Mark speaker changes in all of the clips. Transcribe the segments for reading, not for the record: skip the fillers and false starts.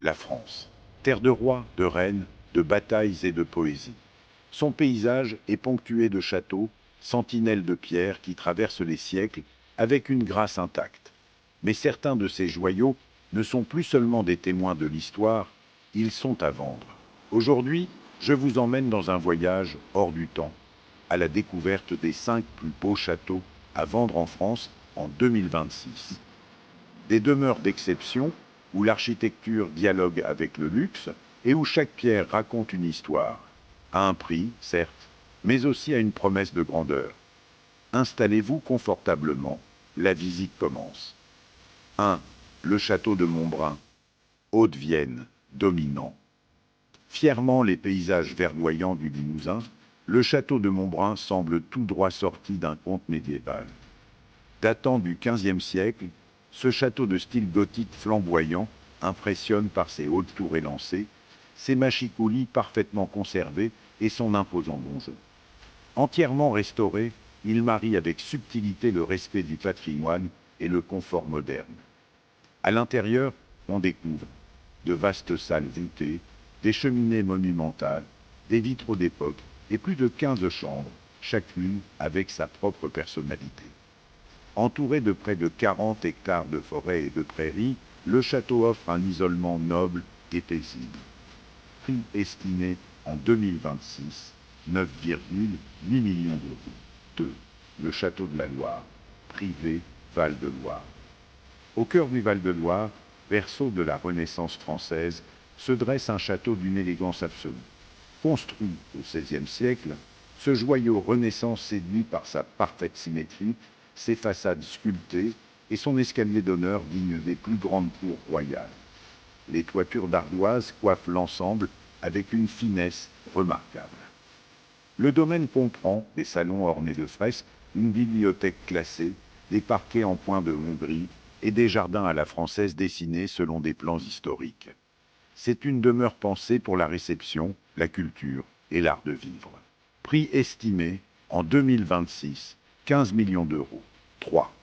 Speaker 1: la France. Terre de rois, de reines, de batailles et de poésie. Son paysage est ponctué de châteaux, sentinelles de pierre qui traversent les siècles avec une grâce intacte. Mais certains de ces joyaux ne sont plus seulement des témoins de l'histoire, ils sont à vendre. Aujourd'hui, je vous emmène dans un voyage hors du temps, à la découverte des 5 plus beaux châteaux à vendre en France en 2026. Des demeures d'exception, où l'architecture dialogue avec le luxe et où chaque pierre raconte une histoire, à un prix, certes, mais aussi à une promesse de grandeur. Installez-vous confortablement, la visite commence. 1. Le château de Montbrun, Haute-Vienne, dominant. Fièrement les paysages verdoyants du Limousin, le château de Montbrun semble tout droit sorti d'un conte médiéval. Datant du XVe siècle, ce château de style gothique flamboyant impressionne par ses hautes tours élancées, ses machicoulis parfaitement conservés et son imposant donjon. Entièrement restauré, il marie avec subtilité le respect du patrimoine et le confort moderne. À l'intérieur, on découvre de vastes salles voûtées, des cheminées monumentales, des vitraux d'époque et plus de 15 chambres, chacune avec sa propre personnalité. Entouré de près de 40 hectares de forêts et de prairies, le château offre un isolement noble et paisible. Prix estimé en 2026, 9,8 millions d'euros. 2. Le château de la Loire, privé Val-de-Loire. Au cœur du Val-de-Loire, berceau de la Renaissance française, se dresse un château d'une élégance absolue. Construit au XVIe siècle, ce joyau Renaissance séduit par sa parfaite symétrie, ses façades sculptées et son escalier d'honneur digne des plus grandes cours royales. Les toitures d'ardoise coiffent l'ensemble avec une finesse remarquable. Le domaine comprend des salons ornés de fresques, une bibliothèque classée, des parquets en point de Hongrie et des jardins à la française dessinés selon des plans historiques. C'est une demeure pensée pour la réception, la culture et l'art de vivre. Prix estimé en 2026, 15 millions d'euros. 3.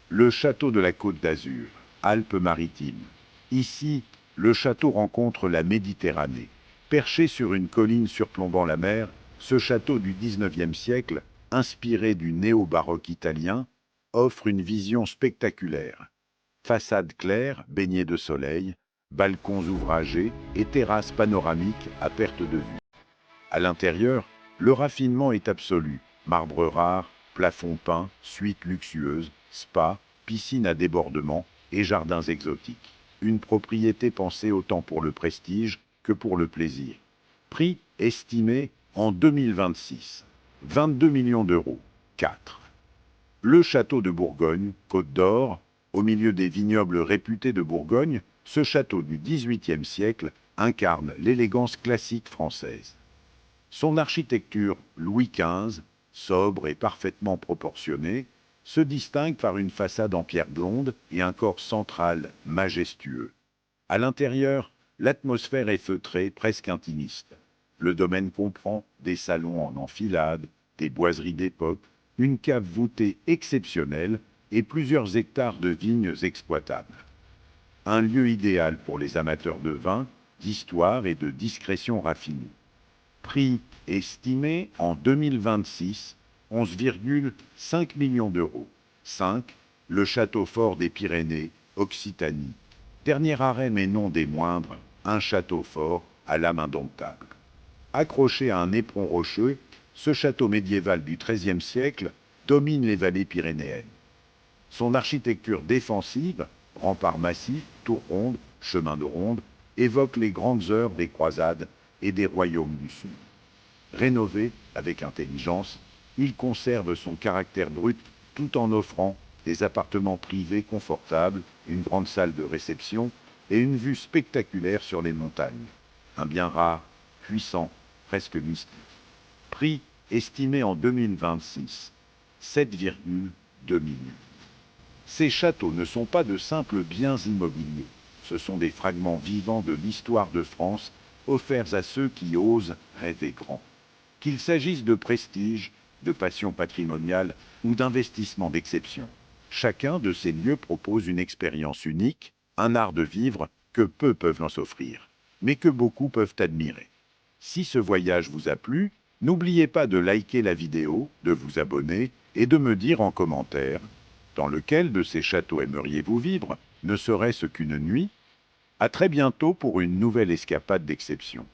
Speaker 1: Le château de la Côte d'Azur, Alpes-Maritimes. Ici, le château rencontre la Méditerranée. Perché sur une colline surplombant la mer, ce château du XIXe siècle, inspiré du néo-baroque italien, offre une vision spectaculaire. Façade claire, baignée de soleil, balcons ouvragés et terrasses panoramiques à perte de vue. À l'intérieur, le raffinement est absolu. Marbre rare, plafond peint, suite luxueuse, spa, piscine à débordement et jardins exotiques. Une propriété pensée autant pour le prestige que pour le plaisir. Prix estimé en 2026, 22 millions d'euros. 4. Le château de Bourgogne, Côte d'Or, au milieu des vignobles réputés de Bourgogne, ce château du XVIIIe siècle incarne l'élégance classique française. Son architecture Louis XV, sobre et parfaitement proportionnée, se distingue par une façade en pierre blonde et un corps central majestueux. À l'intérieur, l'atmosphère est feutrée, presque intimiste. Le domaine comprend des salons en enfilade, des boiseries d'époque, une cave voûtée exceptionnelle et plusieurs hectares de vignes exploitables. Un lieu idéal pour les amateurs de vin, d'histoire et de discrétion raffinée. Prix estimé en 2026, 11,5 millions d'euros. 5. Le château fort des Pyrénées, Occitanie. Dernier arrêt mais non des moindres, un château fort à l'âme indomptable. Accroché à un éperon rocheux, ce château médiéval du XIIIe siècle domine les vallées pyrénéennes. Son architecture défensive, remparts massifs, tours rondes, chemins de ronde, évoque les grandes heures des croisades et des royaumes du Sud. Rénové avec intelligence, il conserve son caractère brut tout en offrant des appartements privés confortables, une grande salle de réception et une vue spectaculaire sur les montagnes. Un bien rare, puissant, presque mystique. Prix estimé en 2026, 7,2 millions. Ces châteaux ne sont pas de simples biens immobiliers, ce sont des fragments vivants de l'histoire de France offerts à ceux qui osent rêver grand. Qu'il s'agisse de prestige, de passion patrimoniale ou d'investissement d'exception. Chacun de ces lieux propose une expérience unique, un art de vivre que peu peuvent en s'offrir, mais que beaucoup peuvent admirer. Si ce voyage vous a plu, n'oubliez pas de liker la vidéo, de vous abonner et de me dire en commentaire dans lequel de ces châteaux aimeriez-vous vivre, ne serait-ce qu'une nuit. À très bientôt pour une nouvelle escapade d'exception.